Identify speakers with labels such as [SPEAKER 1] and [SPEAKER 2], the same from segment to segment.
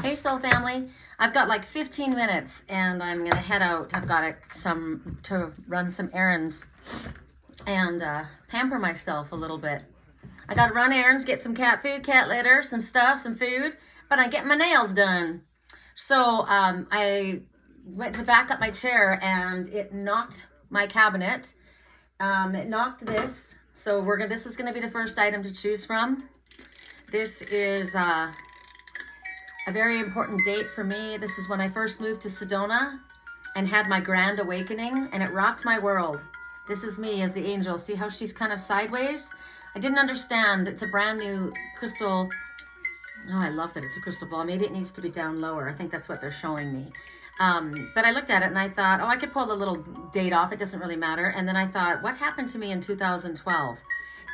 [SPEAKER 1] Hey, Soul Family. I've got like 15 minutes and I'm going to head out. I've got to run some errands and pamper myself a little bit. I got to run errands, get some cat food, cat litter, some stuff, some food, but I get my nails done. So I went to back up my chair and it knocked my cabinet. It knocked this. So this is going to be the first item to choose from. This is a very important date for me. This is when I first moved to Sedona and had my grand awakening, and it rocked my world. This is me as the angel. See how she's kind of sideways? I didn't understand. It's a brand new crystal. Oh, I love that it's a crystal ball. Maybe it needs to be down lower. I think that's what they're showing me. But I looked at it and I thought, oh, I could pull the little date off. It doesn't really matter. And then I thought, what happened to me in 2012?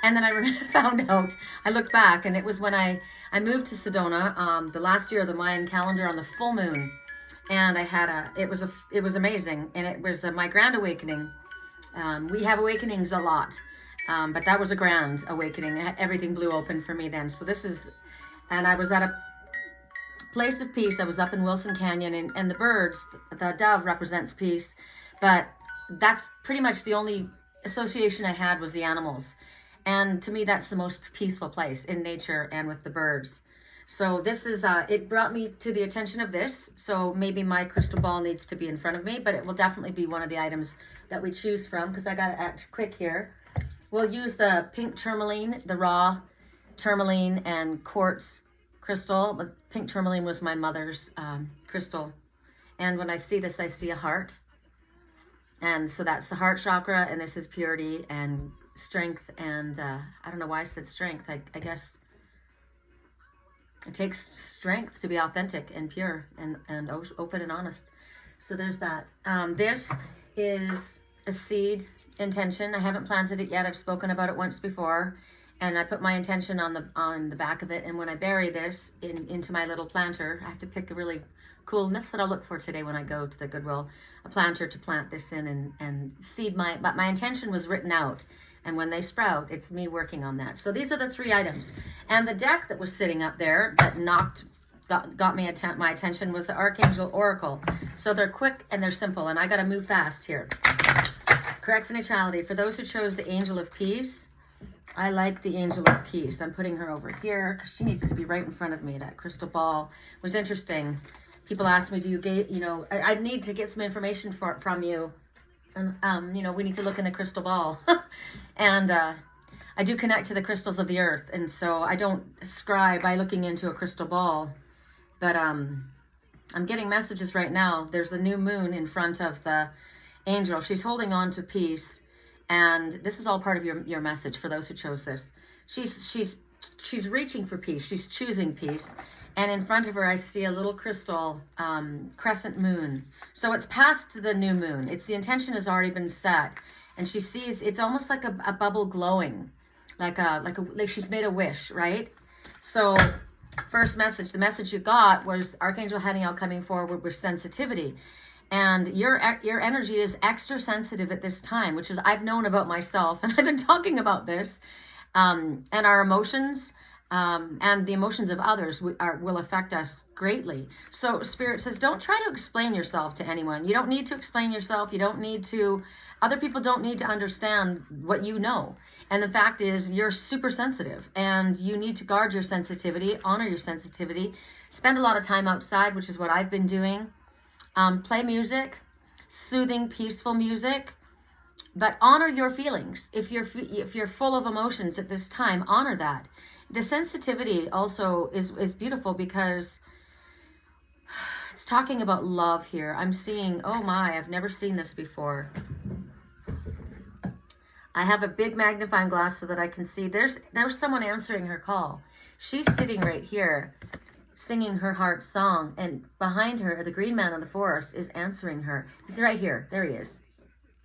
[SPEAKER 1] And then I found out, I looked back, and it was when I moved to Sedona, the last year of the Mayan calendar on the full moon. And I had it was amazing. And it was my grand awakening. We have awakenings a lot, but that was a grand awakening. Everything blew open for me then. So and I was at a place of peace. I was up in Wilson Canyon, and the birds, the dove represents peace. But that's pretty much the only association I had was the animals. And to me, that's the most peaceful place in nature and with the birds. So this is, it brought me to the attention of this. So maybe my crystal ball needs to be in front of me, but it will definitely be one of the items that we choose from because I got to act quick here. We'll use the pink tourmaline, the raw tourmaline and quartz crystal. But pink tourmaline was my mother's crystal. And when I see this, I see a heart. And so that's the heart chakra, and this is purity and strength, and I don't know why I said strength. I guess it takes strength to be authentic and pure and open and honest. So there's that. This is a seed intention. I haven't planted it yet. I've spoken about it once before, and I put my intention on the back of it. And when I bury this into my little planter, I have to pick a really cool, and that's what I'll look for today when I go to the Goodwill, a planter to plant this in and seed but my intention was written out. And when they sprout, it's me working on that. So these are the three items. And the deck that was sitting up there that got my attention was the Archangel Oracle. So they're quick and they're simple, and I got to move fast here. Correct for neutrality. For those who chose the Angel of Peace, I like the Angel of Peace. I'm putting her over here because she needs to be right in front of me. That crystal ball was interesting. People ask me, I need to get some information from you. And, we need to look in the crystal ball. And I do connect to the crystals of the earth. And so I don't scry by looking into a crystal ball. But I'm getting messages right now. There's a new moon in front of the angel. She's holding on to peace. And this is all part of your message for those who chose this. She's reaching for peace. She's choosing peace. And in front of her, I see a little crystal crescent moon. So it's past the new moon. The intention has already been set. And she sees, it's almost like a bubble glowing, like she's made a wish, right? So first message, the message you got was Archangel Haniel coming forward with sensitivity. And your energy is extra sensitive at this time, which is I've known about myself. And I've been talking about this. And our emotions, and the emotions of others will affect us greatly. So Spirit says, don't try to explain yourself to anyone. You don't need to explain yourself. Other people don't need to understand what you know. And the fact is, you're super sensitive, and you need to guard your sensitivity, honor your sensitivity, spend a lot of time outside, which is what I've been doing. Play music, soothing, peaceful music, but honor your feelings. If you're full of emotions at this time, honor that. The sensitivity also is beautiful because it's talking about love here. I'm seeing, oh my, I've never seen this before. I have a big magnifying glass so that I can see. There's someone answering her call. She's sitting right here singing her heart song, and behind her, the green man of the forest is answering her. He's right here. There he is.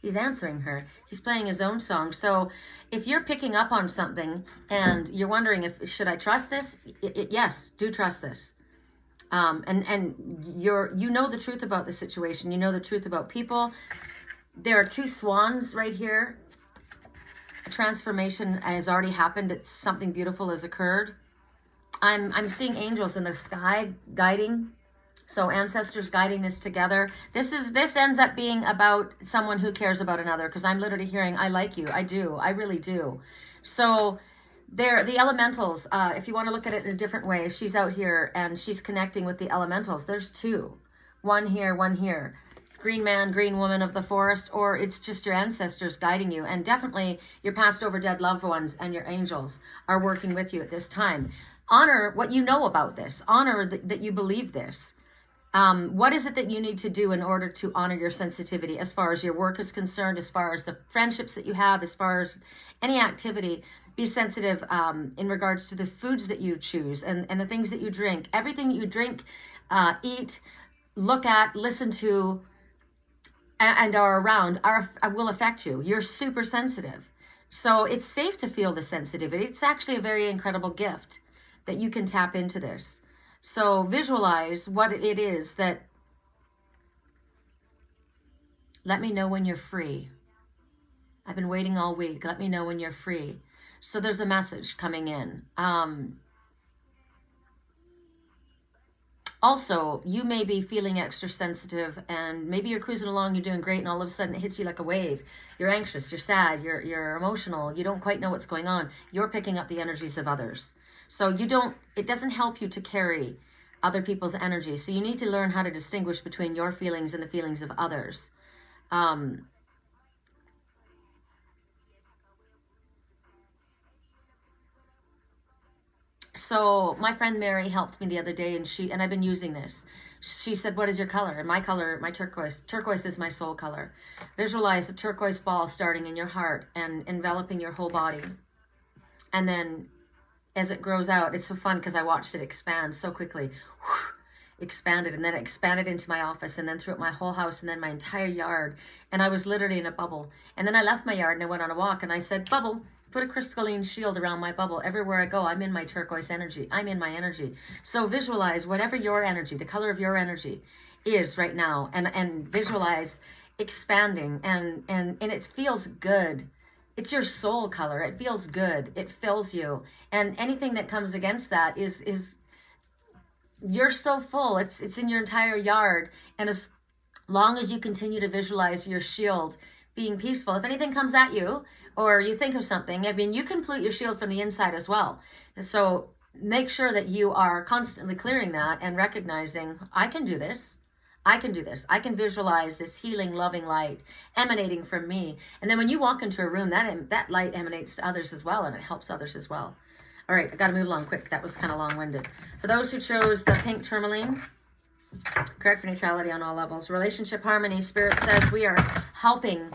[SPEAKER 1] He's answering her. He's playing his own song. So if you're picking up on something and you're wondering should I trust this? Yes, do trust this. And you know the truth about the situation. You know the truth about people. There are two swans right here. A transformation has already happened. Something beautiful has occurred. I'm seeing angels in the sky guiding So ancestors guiding this together. This ends up being about someone who cares about another, because I'm literally hearing, I like you. I do. I really do. So the elementals, if you want to look at it in a different way, she's out here and she's connecting with the elementals. There's two. One here, one here. Green man, green woman of the forest, or it's just your ancestors guiding you. And definitely your passed over dead loved ones and your angels are working with you at this time. Honor what you know about this. Honor that you believe this. What is it that you need to do in order to honor your sensitivity as far as your work is concerned, as far as the friendships that you have, as far as any activity? Be sensitive in regards to the foods that you choose and the things that you drink. Everything that you drink, eat, look at, listen to, and are around will affect you. You're super sensitive. So it's safe to feel the sensitivity. It's actually a very incredible gift that you can tap into this. So visualize what it is that, let me know when you're free. I've been waiting all week. Let me know when you're free. So there's a message coming in. Also, you may be feeling extra sensitive, and maybe you're cruising along, you're doing great, and all of a sudden it hits you like a wave. You're anxious, you're sad, you're emotional, you don't quite know what's going on. You're picking up the energies of others. So it doesn't help you to carry other people's energy. So you need to learn how to distinguish between your feelings and the feelings of others. So my friend Mary helped me the other day, and I've been using this. She said, what is your color? And my color, my turquoise is my soul color. Visualize the turquoise ball starting in your heart and enveloping your whole body. And then as it grows out, it's so fun because I watched it expand so quickly. Expanded, and then it expanded into my office, and then throughout my whole house, and then my entire yard. And I was literally in a bubble. And then I left my yard and I went on a walk, and I said, bubble, put a crystalline shield around my bubble. Everywhere I go, I'm in my turquoise energy. I'm in my energy. So visualize whatever your energy, the color of your energy is right now, and visualize expanding, and it feels good. It's your soul color. It feels good. It fills you. And anything that comes against that is you're so full. It's in your entire yard. And as long as you continue to visualize your shield being peaceful, if anything comes at you or you think of something, I mean, you can pollute your shield from the inside as well. So make sure that you are constantly clearing that and recognizing, I can do this. I can do this. I can visualize this healing, loving light emanating from me. And then when you walk into a room, that light emanates to others as well, and it helps others as well. All right, I got to move along quick. That was kind of long-winded. For those who chose the pink tourmaline, correct for neutrality on all levels. Relationship harmony, Spirit says we are helping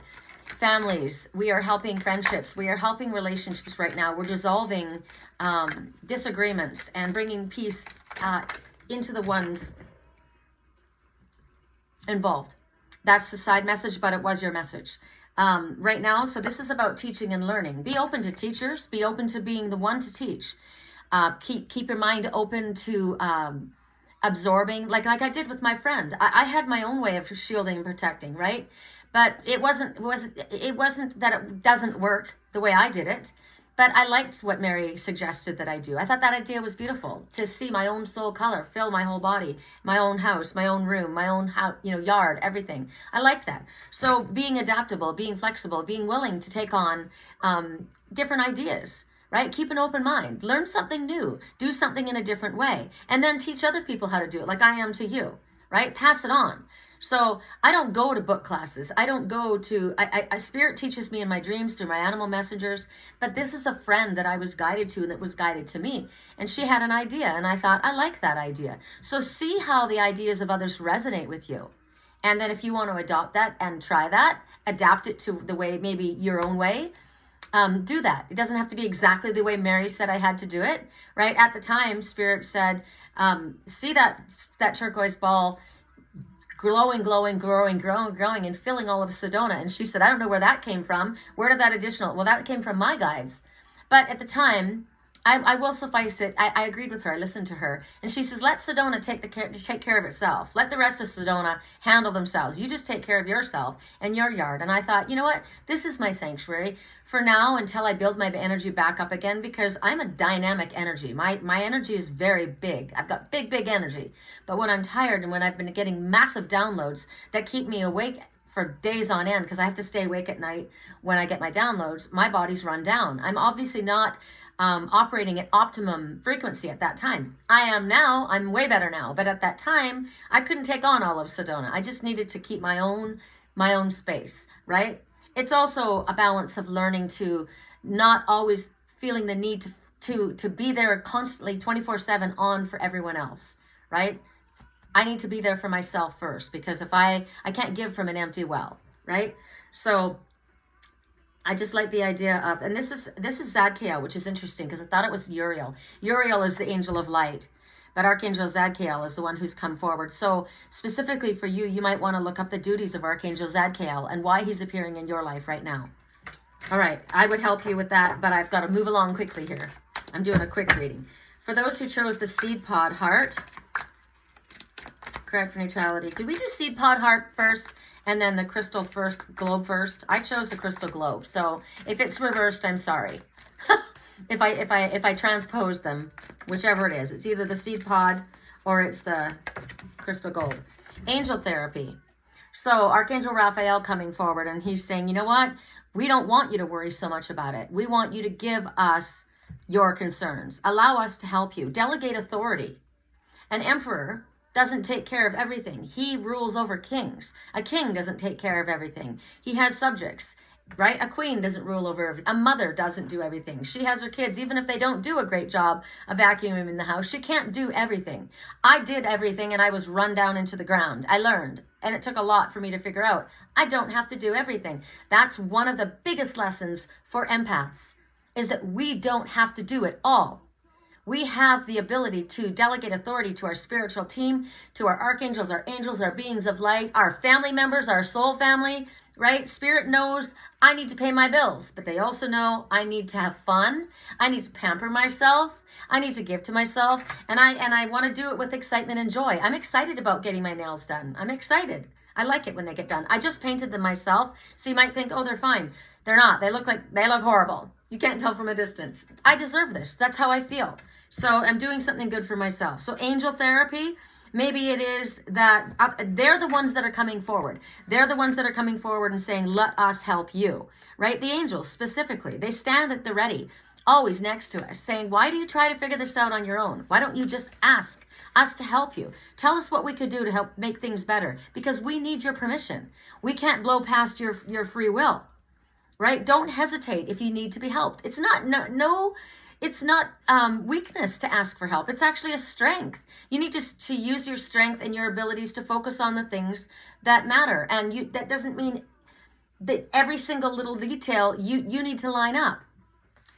[SPEAKER 1] families. We are helping friendships. We are helping relationships right now. We're dissolving disagreements and bringing peace into the ones involved. That's the side message, but it was your message. Right now, so this is about teaching and learning. Be open to teachers. Be open to being the one to teach. Keep your mind open to absorbing, like I did with my friend. I had my own way of shielding and protecting, right? But it wasn't that it doesn't work the way I did it. But I liked what Mary suggested that I do. I thought that idea was beautiful, to see my own soul color fill my whole body, my own house, my own room, my own house, yard, everything. I liked that. So being adaptable, being flexible, being willing to take on different ideas, right? Keep an open mind. Learn something new. Do something in a different way. And then teach other people how to do it, like I am to you, right? Pass it on. So I don't go to book classes. I don't go to, Spirit teaches me in my dreams through my animal messengers, but this is a friend that I was guided to and that was guided to me. And she had an idea, and I thought, I like that idea. So see how the ideas of others resonate with you. And then if you want to adopt that and try that, adapt it to the way, maybe your own way, do that. It doesn't have to be exactly the way Mary said I had to do it, right? At the time, Spirit said, see that turquoise ball glowing, growing, and filling all of Sedona. And she said, I don't know where that came from. Where did that well, that came from my guides. But at the time, I will suffice it. I agreed with her. I listened to her. And she says, let Sedona take care of itself. Let the rest of Sedona handle themselves. You just take care of yourself and your yard. And I thought, you know what? This is my sanctuary for now until I build my energy back up again, because I'm a dynamic energy. My energy is very big. I've got big energy. But when I'm tired and when I've been getting massive downloads that keep me awake for days on end, because I have to stay awake at night when I get my downloads, my body's run down. I'm obviously not operating at optimum frequency at that time. I am now. I'm way better now. But at that time, I couldn't take on all of Sedona. I just needed to keep my own space, right? It's also a balance of learning to not always feeling the need to be there constantly 24/7 on for everyone else, right? I need to be there for myself first, because if I can't give from an empty well, right? So I just like the idea of, and this is Zadkiel, which is interesting because I thought it was Uriel. Uriel is the angel of light, but Archangel Zadkiel is the one who's come forward. So specifically for you, you might want to look up the duties of Archangel Zadkiel and why he's appearing in your life right now. All right, I would help you with that, but I've got to move along quickly here. I'm doing a quick reading. For those who chose the seed pod heart, correct for neutrality. Did we do seed pod heart first and then the crystal globe first? I chose the crystal globe. So if it's reversed, I'm sorry. if I transpose them, whichever it is, it's either the seed pod or it's the crystal gold. Angel therapy. So Archangel Raphael coming forward, and he's saying, you know what? We don't want you to worry so much about it. We want you to give us your concerns. Allow us to help you. Delegate authority. An emperor doesn't take care of everything. He rules over kings. A king doesn't take care of everything. He has subjects, right? A queen doesn't rule over everything. A mother doesn't do everything. She has her kids. Even if they don't do a great job of vacuuming in the house, she can't do everything. I did everything and I was run down into the ground. I learned, and it took a lot for me to figure out I don't have to do everything. That's one of the biggest lessons for empaths, is that we don't have to do it all. We have the ability to delegate authority to our spiritual team, to our archangels, our angels, our beings of light, our family members, our soul family, right? Spirit knows I need to pay my bills, but they also know I need to have fun. I need to pamper myself. I need to give to myself. And I want to do it with excitement and joy. I'm excited about getting my nails done. I'm excited. I like it when they get done. I just painted them myself. So you might think, oh, they're fine. They're not. They look horrible. You can't tell from a distance. I deserve this. That's how I feel. So I'm doing something good for myself. So angel therapy, maybe it is that they're the ones that are coming forward. They're the ones that are coming forward and saying, let us help you, right? The angels specifically, they stand at the ready, always next to us, saying, why do you try to figure this out on your own? Why don't you just ask us to help you? Tell us what we could do to help make things better, because we need your permission. We can't blow past your free will, right? Don't hesitate if you need to be helped. It's not it's not weakness to ask for help. It's actually a strength. You need to use your strength and your abilities to focus on the things that matter. And that doesn't mean that every single little detail you need to line up.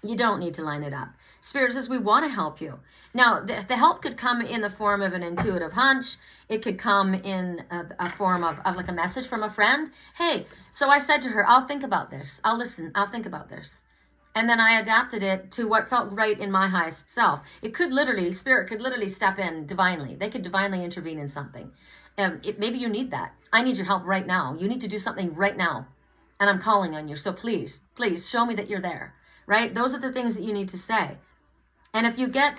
[SPEAKER 1] You don't need to line it up. Spirit says we want to help you. Now, the help could come in the form of an intuitive hunch. It could come in a form of like a message from a friend. Hey, so I said to her, I'll think about this. I'll listen. I'll think about this. And then I adapted it to what felt right in my highest self. Spirit could literally step in divinely. They could divinely intervene in something. Maybe you need that. I need your help right now. You need to do something right now. And I'm calling on you. So please show me that you're there, right? Those are the things that you need to say. And if you get,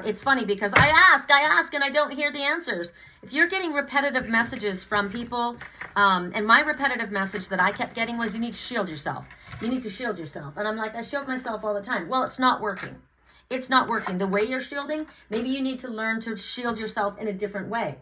[SPEAKER 1] it's funny because I ask, and I don't hear the answers. If you're getting repetitive messages from people, and my repetitive message that I kept getting was, you need to shield yourself. You need to shield yourself. And I'm like, I shield myself all the time. Well, it's not working. It's not working. The way you're shielding, maybe you need to learn to shield yourself in a different way.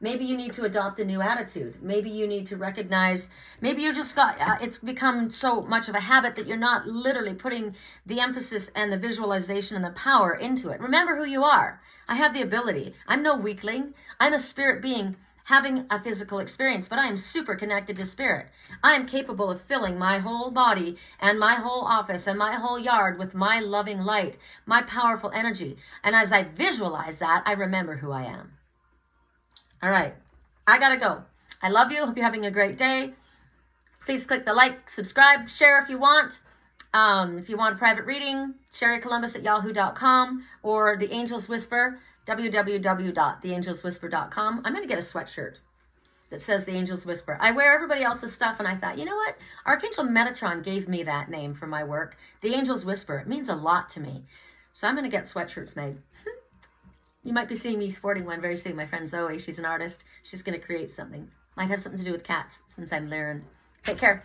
[SPEAKER 1] Maybe you need to adopt a new attitude. Maybe you need to recognize, maybe you just got, it's become so much of a habit that you're not literally putting the emphasis and the visualization and the power into it. Remember who you are. I have the ability. I'm no weakling. I'm a spirit being having a physical experience, but I am super connected to spirit. I am capable of filling my whole body and my whole office and my whole yard with my loving light, my powerful energy. And as I visualize that, I remember who I am. All right, I gotta go. I love you. Hope you're having a great day. Please click the like, subscribe, share if you want. If you want a private reading, Sherricolumbus@yahoo.com or The Angel's Whisper, www.theangelswhisper.com. I'm going to get a sweatshirt that says The Angel's Whisper. I wear everybody else's stuff, and I thought, you know what? Archangel Metatron gave me that name for my work, The Angel's Whisper. It means a lot to me. So I'm going to get sweatshirts made. You might be seeing me sporting one very soon. My friend Zoe, she's an artist. She's going to create something. Might have something to do with cats, since I'm Lyran. Take care.